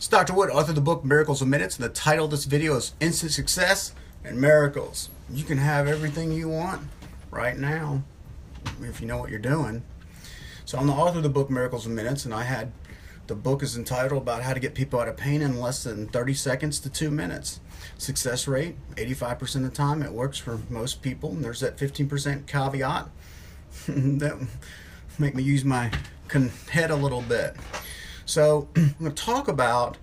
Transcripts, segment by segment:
It's Dr. Wood, author of the book Miracles in Minutes, and the title of this video is Instant Success and Miracles. You can have everything you want right now if you know what you're doing. So I'm the author of the book Miracles in Minutes, and the book is entitled about how to get people out of pain in less than 30 seconds to 2 minutes. Success rate, 85% of the time. It works for most people. And there's that 15% caveat that make me use my head a little bit. So I'm going to talk about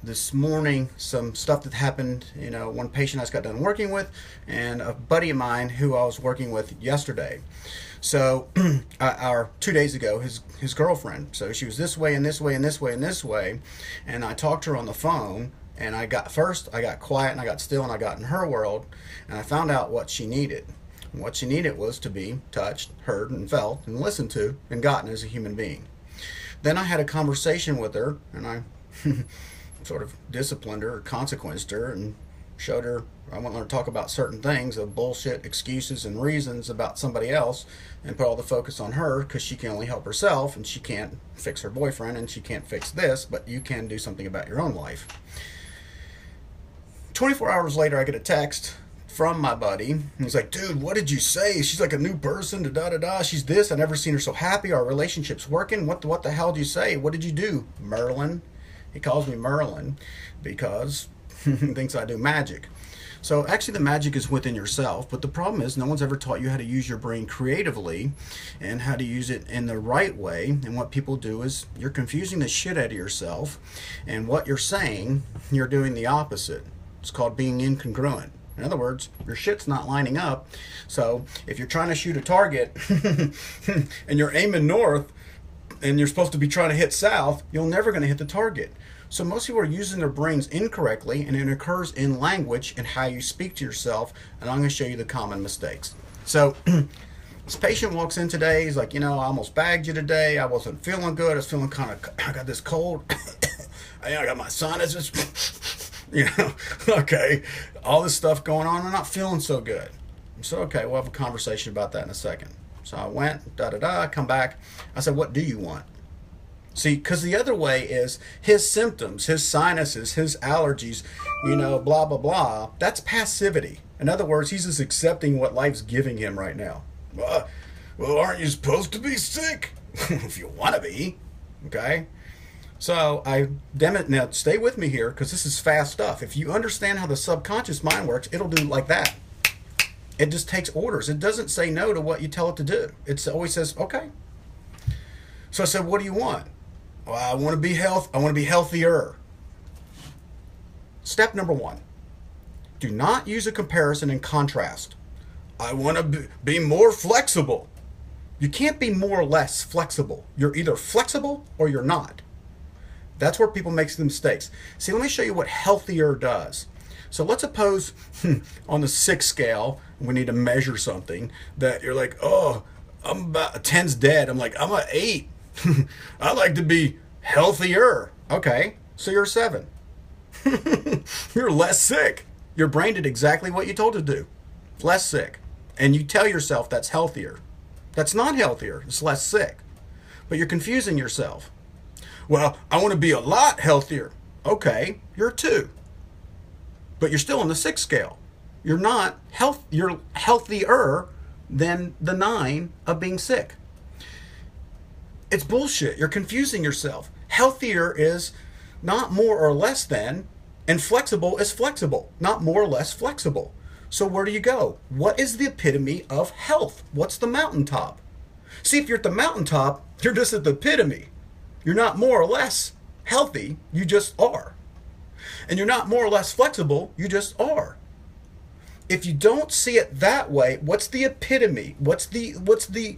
this morning some stuff that happened. One patient I just got done working with, and a buddy of mine who I was working with yesterday. So, 2 days ago, his girlfriend. So she was this way and this way and this way and this way, and I talked to her on the phone. And I got quiet and I got still and I got in her world, and I found out what she needed. And what she needed was to be touched, heard, and felt, and listened to, and gotten as a human being. Then I had a conversation with her, and I sort of disciplined her, or consequenced her, and showed her I want her to talk about certain things of bullshit excuses and reasons about somebody else, and put all the focus on her because she can only help herself, and she can't fix her boyfriend, and she can't fix this, but you can do something about your own life. 24 hours later, I get a text from my buddy, and he's like, dude, what did you say? She's like a new person, da-da-da-da. She's this. I've never seen her so happy. Our relationship's working. What the hell did you say? What did you do, Merlin? He calls me Merlin because he thinks I do magic. So actually the magic is within yourself, but the problem is no one's ever taught you how to use your brain creatively and how to use it in the right way. And what people do is you're confusing the shit out of yourself, and what you're saying, you're doing the opposite. It's called being incongruent. In other words, your shit's not lining up. So if you're trying to shoot a target and you're aiming north and you're supposed to be trying to hit south, you're never going to hit the target. So most people are using their brains incorrectly, and it occurs in language and how you speak to yourself. And I'm going to show you the common mistakes. So this patient walks in today. He's like, I almost bagged you today. I wasn't feeling good. I was feeling I got this cold. I got my sinuses. Okay, all this stuff going on. I'm not feeling so good. So, okay, we'll have a conversation about that in a second. So I went, I come back. I said, what do you want? See, because the other way is his symptoms, his sinuses, his allergies, blah, blah, blah. That's passivity. In other words, he's just accepting what life's giving him right now. Well, aren't you supposed to be sick? If you want to be, okay? So now stay with me here, because this is fast stuff. If you understand how the subconscious mind works, it'll do like that. It just takes orders. It doesn't say no to what you tell it to do. It always says, okay. So I said, what do you want? Well, I want to be healthier. Step number 1. Do not use a comparison and contrast. I want to be more flexible. You can't be more or less flexible. You're either flexible or you're not. That's where people make the mistakes. See, let me show you what healthier does. So let's suppose on the 6 scale, we need to measure something that you're like, oh, I'm about 10's dead. I'm like, I'm an 8. I like to be healthier. Okay, so you're 7. You're less sick. Your brain did exactly what you told it to do. Less sick. And you tell yourself that's healthier. That's not healthier. It's less sick. But you're confusing yourself. Well, I want to be a lot healthier. Okay, you're 2. But you're still on the 6 scale. You're not you're healthier than the 9 of being sick. It's bullshit. You're confusing yourself. Healthier is not more or less than, and flexible is flexible, not more or less flexible. So where do you go? What is the epitome of health? What's the mountaintop? See, if you're at the mountaintop, you're just at the epitome. You're not more or less healthy, you just are. And you're not more or less flexible, you just are. If you don't see it that way, what's the epitome? What's the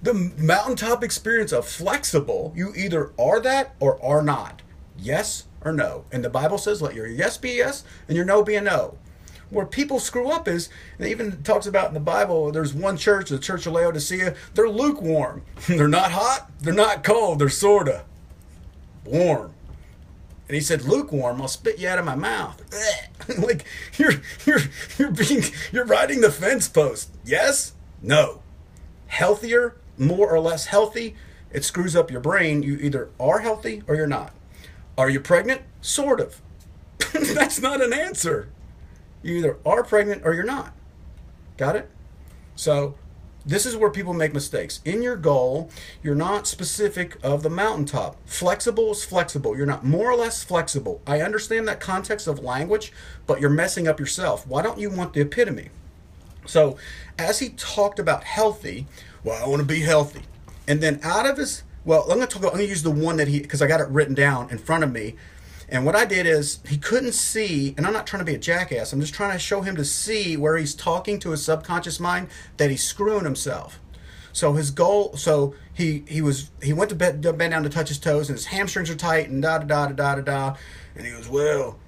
mountaintop experience of flexible? You either are that or are not. Yes or no. And the Bible says let your yes be yes and your no be a no. Where people screw up is, and it even talks about in the Bible, there's one church, the Church of Laodicea, they're lukewarm. They're not hot, they're not cold, they're sorta warm. And he said, lukewarm, I'll spit you out of my mouth. Like you're riding the fence post. Yes? No. Healthier, more or less healthy, it screws up your brain. You either are healthy or you're not. Are you pregnant? Sort of. That's not an answer. You either are pregnant or you're not. Got it? So this is where people make mistakes. In your goal, you're not specific of the mountaintop. Flexible is flexible. You're not more or less flexible. I understand that context of language, but you're messing up yourself. Why don't you want the epitome? So as he talked about healthy, well, I want to be healthy. And then out of his, well, I'm going to use the one that because I got it written down in front of me. And what I did is he couldn't see, and I'm not trying to be a jackass. I'm just trying to show him to see where he's talking to his subconscious mind that he's screwing himself. So his goal, so he went to bend down to touch his toes, and his hamstrings are tight, and da da da da da da. And he goes, well,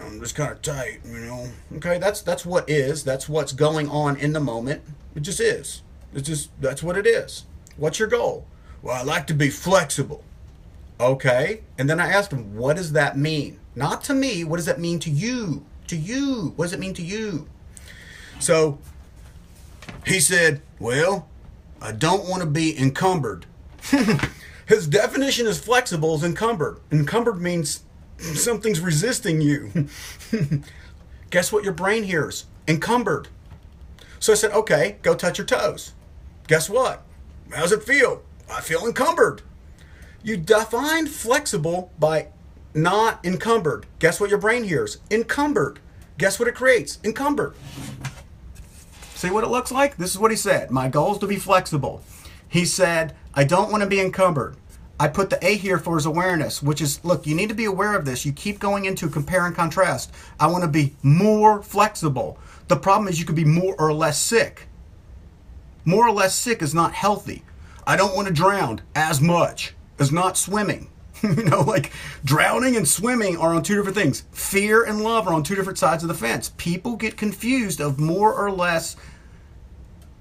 I'm just kind of tight, you know. Okay, that's what is. That's what's going on in the moment. It just is. That's what it is. What's your goal? Well, I like to be flexible. Okay. And then I asked him, what does that mean? Not to me. What does that mean to you? To you. What does it mean to you? So he said, well, I don't want to be encumbered. His definition is flexible is encumbered. Encumbered means something's resisting you. Guess what your brain hears? Encumbered. So I said, okay, go touch your toes. Guess what? How's it feel? I feel encumbered. You define flexible by not encumbered. Guess what your brain hears? Encumbered. Guess what it creates? Encumbered. See what it looks like? This is what he said. My goal is to be flexible. He said, I don't want to be encumbered. I put the A here for his awareness, which is, look, you need to be aware of this. You keep going into compare and contrast. I want to be more flexible. The problem is you could be more or less sick. More or less sick is not healthy. I don't want to drown as much as not swimming. You know, like drowning and swimming are on two different things. Fear and love are on two different sides of the fence. People get confused of more or less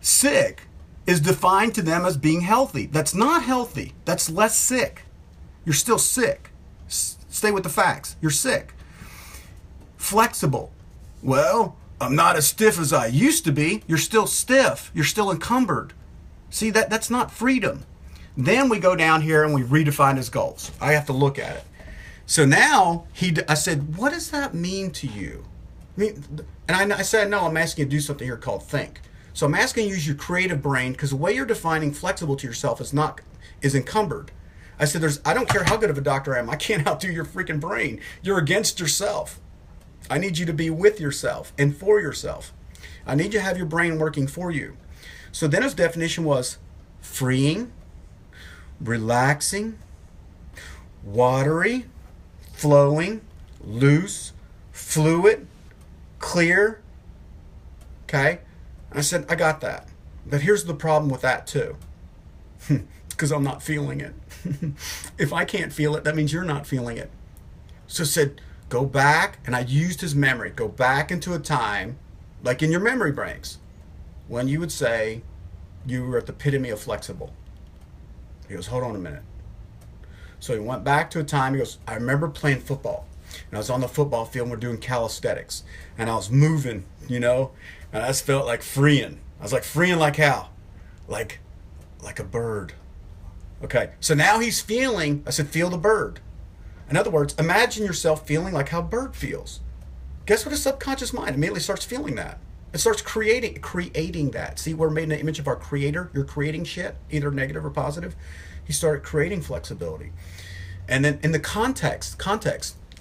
sick is defined to them as being healthy. That's not healthy. That's less sick. You're still sick. Stay with the facts. You're sick. Flexible. Well, I'm not as stiff as I used to be. You're still stiff. You're still encumbered. See, that's not freedom. Then we go down here and we redefine his goals. I have to look at it. So now I said, what does that mean to you? I said, no, I'm asking you to do something here called think. So I'm asking you to use your creative brain because the way you're defining flexible to yourself is encumbered. I said, I don't care how good of a doctor I am. I can't outdo your freaking brain. You're against yourself. I need you to be with yourself and for yourself. I need you to have your brain working for you. So then his definition was freeing, relaxing, watery, flowing, loose, fluid, clear. Okay? I said, I got that. But here's the problem with that too. Because I'm not feeling it. If I can't feel it, that means you're not feeling it. So I said, go back, and I used his memory. Go back into a time, like in your memory banks, when you would say you were at the epitome of flexible. He goes, hold on a minute. So he went back to a time, he goes, I remember playing football. And I was on the football field and we're doing calisthenics. And I was moving, you know, and I just felt like freeing. I was like, freeing like how? Like a bird. Okay, so now he's feeling, I said, feel the bird. In other words, imagine yourself feeling like how a bird feels. Guess what his subconscious mind immediately starts feeling that? It starts creating that. See, we're made in the image of our creator. You're creating shit, either negative or positive. He started creating flexibility. And then in the context,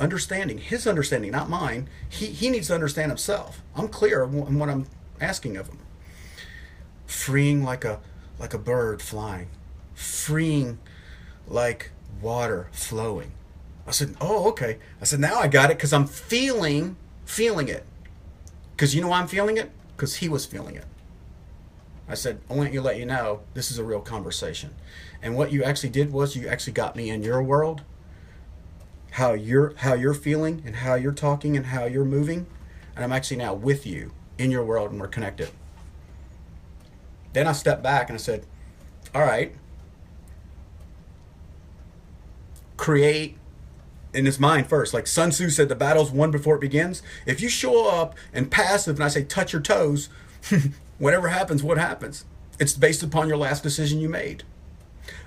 understanding, his understanding, not mine, he needs to understand himself. I'm clear on what I'm asking of him. Freeing like a bird flying. Freeing like water flowing. I said, oh, okay. I said, now I got it because I'm feeling it. Because you know why I'm feeling it? Because he was feeling it. I said, I want to let you know this is a real conversation. And what you actually did was you actually got me in your world, how you're feeling and how you're talking and how you're moving. And I'm actually now with you in your world and we're connected. Then I stepped back and I said, all right, create in his mind first. Like Sun Tzu said, the battle's won before it begins. If you show up and passive and I say touch your toes, whatever happens, what happens? It's based upon your last decision you made.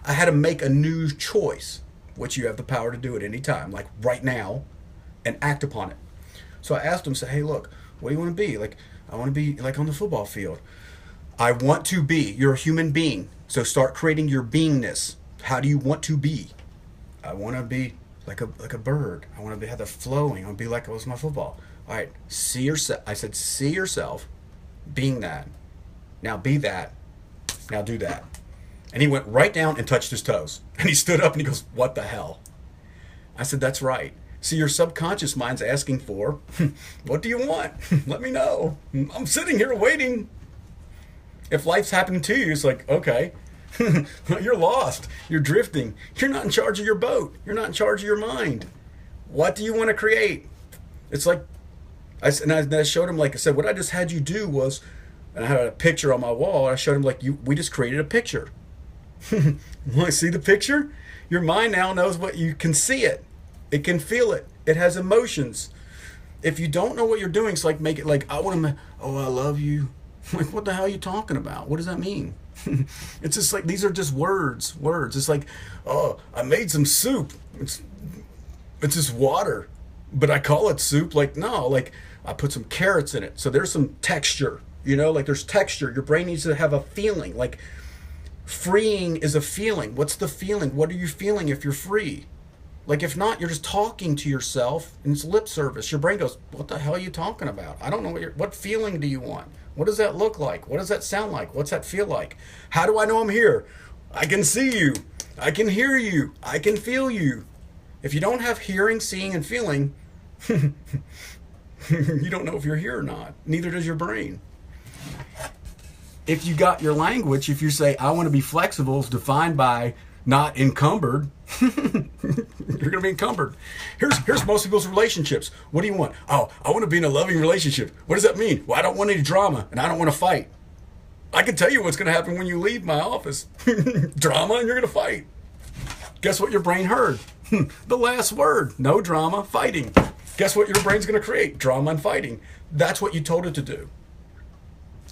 I had to make a new choice. which you have the power to do at any time, like right now, and act upon it. So I asked him, say, hey, look, what do you want to be? Like, I want to be like on the football field. I want to be. You're a human being. So start creating your beingness. How do you want to be? I want to be like a bird. I want to have the flowing. I want to be like it was my football. All right, see yourself. I said, see yourself being that. Now be that. Now do that. And he went right down and touched his toes. And he stood up and he goes, what the hell? I said, that's right. See, your subconscious mind's asking for, what do you want? Let me know. I'm sitting here waiting. If life's happening to you, it's like, okay, you're lost. You're drifting. You're not in charge of your boat. You're not in charge of your mind. What do you want to create? It's like, I showed him, like I said, what I just had you do was, and I had a picture on my wall, and I showed him, like, we just created a picture. Want to see the picture? Your mind now knows what you can see it. It can feel it. It has emotions. If you don't know what you're doing, it's like, make it like, I want to, oh, I love you. Like, what the hell are you talking about? What does that mean? It's just like, these are just words. It's like, oh, I made some soup. It's just water, but I call it soup. Like, no, like I put some carrots in it. So there's some texture, like there's texture. Your brain needs to have a feeling. Like, freeing is a feeling. What's the feeling? What are you feeling if you're free? Like, if not, you're just talking to yourself and it's lip service. Your brain goes, what the hell are you talking about? I don't know what feeling do you want? What does that look like? What does that sound like? What's that feel like? How do I know I'm here? I can see you. I can hear you. I can feel you. If you don't have hearing, seeing, and feeling, you don't know if you're here or not. Neither does your brain. If you got your language, if you say, I want to be flexible, is defined by not encumbered, you're going to be encumbered. Here's most people's relationships. What do you want? Oh, I want to be in a loving relationship. What does that mean? Well, I don't want any drama and I don't want to fight. I can tell you what's going to happen when you leave my office. Drama, and you're going to fight. Guess what your brain heard? The last word. No drama, fighting. Guess what your brain's going to create? Drama and fighting. That's what you told it to do.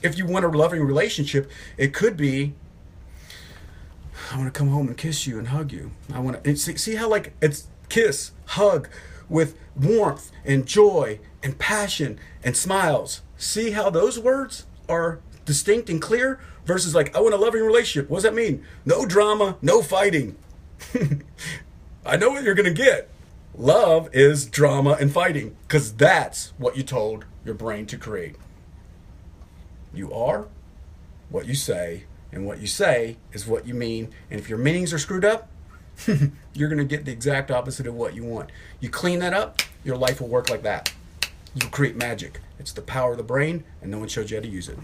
If you want a loving relationship, it could be, I want to come home and kiss you and hug you. I want to see how, like, it's kiss, hug with warmth and joy and passion and smiles. See how those words are distinct and clear versus, like, I want a loving relationship. What does that mean? No drama, no fighting. I know what you're going to get. Love is drama and fighting, because that's what you told your brain to create. You are what you say, and what you say is what you mean. And if your meanings are screwed up, you're going to get the exact opposite of what you want. You clean that up, your life will work like that. You create magic. It's the power of the brain, and no one showed you how to use it.